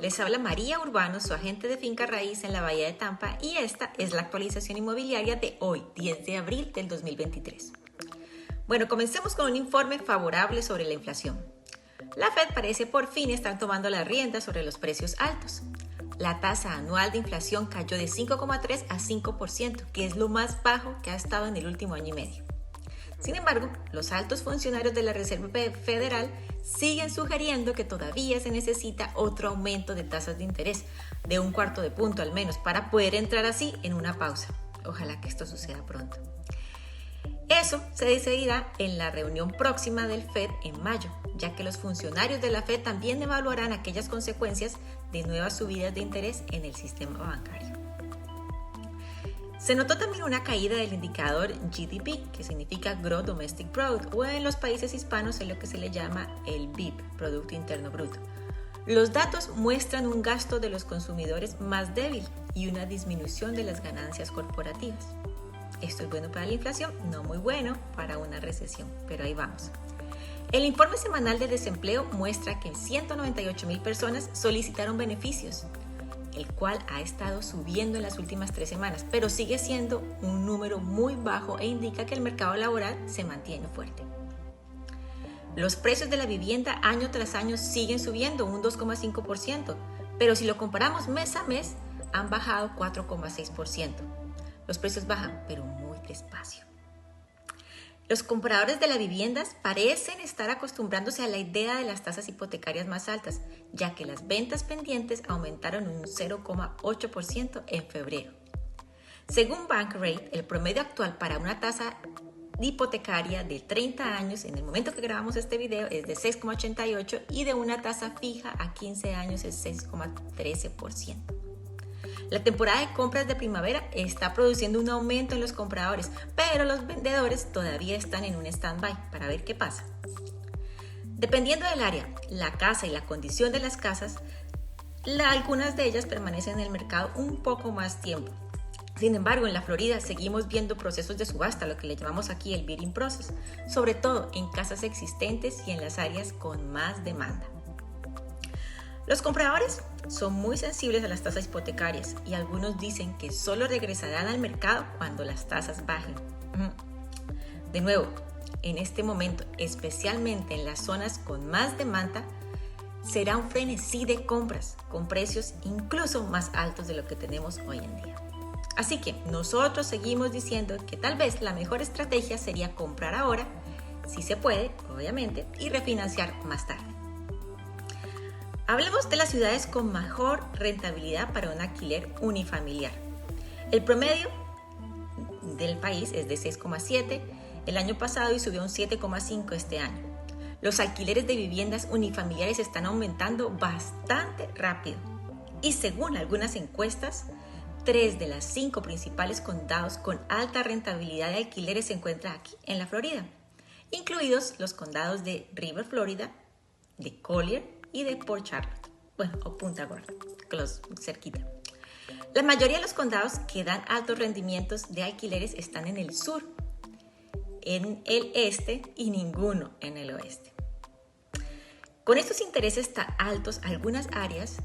les habla María Urbano, su agente de finca raíz en la Bahía de Tampa, y esta es la actualización inmobiliaria de hoy, 10 de abril del 2023. Bueno, comencemos con un informe favorable sobre la inflación. La Fed parece por fin estar tomando las riendas sobre los precios altos. La tasa anual de inflación cayó de 5,3 a 5%, que es lo más bajo que ha estado en el último año y medio. Sin embargo, los altos funcionarios de la Reserva Federal siguen sugiriendo que todavía se necesita otro aumento de tasas de interés, de 1/4 de punto al menos, para poder entrar así en una pausa. Ojalá que esto suceda pronto. Eso se decidirá en la reunión próxima del Fed en mayo, ya que los funcionarios de la Fed también evaluarán aquellas consecuencias de nuevas subidas de interés en el sistema bancario. Se notó también una caída del indicador GDP, que significa Gross Domestic Product, o en los países hispanos es lo que se le llama el BIP, Producto Interno Bruto. Los datos muestran un gasto de los consumidores más débil y una disminución de las ganancias corporativas. Esto es bueno para la inflación, no muy bueno para una recesión, pero ahí vamos. El informe semanal de desempleo muestra que 198,000 personas solicitaron beneficios, el cual ha estado subiendo en las últimas 3 semanas, pero sigue siendo un número muy bajo e indica que el mercado laboral se mantiene fuerte. Los precios de la vivienda año tras año siguen subiendo un 2,5%, pero si lo comparamos mes a mes, han bajado 4,6%. Los precios bajan, pero muy despacio. Los compradores de las viviendas parecen estar acostumbrándose a la idea de las tasas hipotecarias más altas, ya que las ventas pendientes aumentaron un 0,8% en febrero. Según Bankrate, el promedio actual para una tasa hipotecaria de 30 años, en el momento que grabamos este video, es de 6,88 y de una tasa fija a 15 años es 6,13%. La temporada de compras de primavera está produciendo un aumento en los compradores, pero los vendedores todavía están en un stand-by para ver qué pasa. Dependiendo del área, la casa y la condición de las casas, algunas de ellas permanecen en el mercado un poco más tiempo. Sin embargo, en la Florida seguimos viendo procesos de subasta, lo que le llamamos aquí el bidding process, sobre todo en casas existentes y en las áreas con más demanda. Los compradores son muy sensibles a las tasas hipotecarias y algunos dicen que solo regresarán al mercado cuando las tasas bajen. De nuevo, en este momento, especialmente en las zonas con más demanda, será un frenesí de compras con precios incluso más altos de lo que tenemos hoy en día. Así que nosotros seguimos diciendo que tal vez la mejor estrategia sería comprar ahora, si se puede, obviamente, y refinanciar más tarde. Hablemos de las ciudades con mejor rentabilidad para un alquiler unifamiliar. El promedio del país es de 6,7 el año pasado y subió a un 7,5 este año. Los alquileres de viviendas unifamiliares están aumentando bastante rápido y según algunas encuestas, 3 de las 5 principales condados con alta rentabilidad de alquileres se encuentran aquí en la Florida, incluidos los condados de River, Florida, de Collier y de Port Charlotte, o Punta Gorda, cerquita. La mayoría de los condados que dan altos rendimientos de alquileres están en el sur, en el este y ninguno en el oeste. Con estos intereses tan altos, algunas áreas,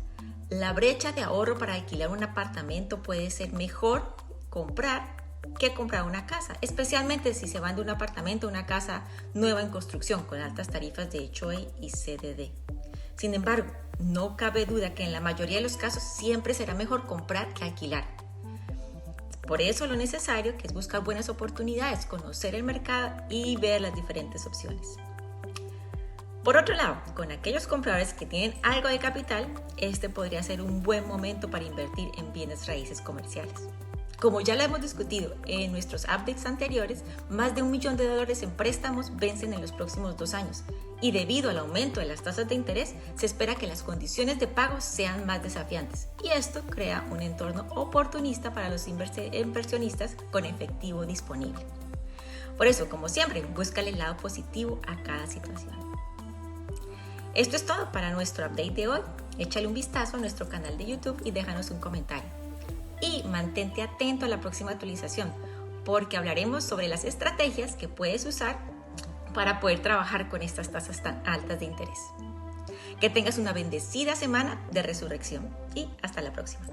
la brecha de ahorro para alquilar un apartamento puede ser mejor comprar que comprar una casa, especialmente si se van de un apartamento a una casa nueva en construcción con altas tarifas de HOA y CDD. Sin embargo, no cabe duda que en la mayoría de los casos siempre será mejor comprar que alquilar. Por eso lo necesario que es buscar buenas oportunidades, conocer el mercado y ver las diferentes opciones. Por otro lado, con aquellos compradores que tienen algo de capital, este podría ser un buen momento para invertir en bienes raíces comerciales. Como ya lo hemos discutido en nuestros updates anteriores, más de $1 millón en préstamos vencen en los próximos 2 años y debido al aumento de las tasas de interés, se espera que las condiciones de pago sean más desafiantes y esto crea un entorno oportunista para los inversionistas con efectivo disponible. Por eso, como siempre, búscale el lado positivo a cada situación. Esto es todo para nuestro update de hoy. Échale un vistazo a nuestro canal de YouTube y déjanos un comentario. Y mantente atento a la próxima actualización, porque hablaremos sobre las estrategias que puedes usar para poder trabajar con estas tasas tan altas de interés. Que tengas una bendecida semana de resurrección y hasta la próxima.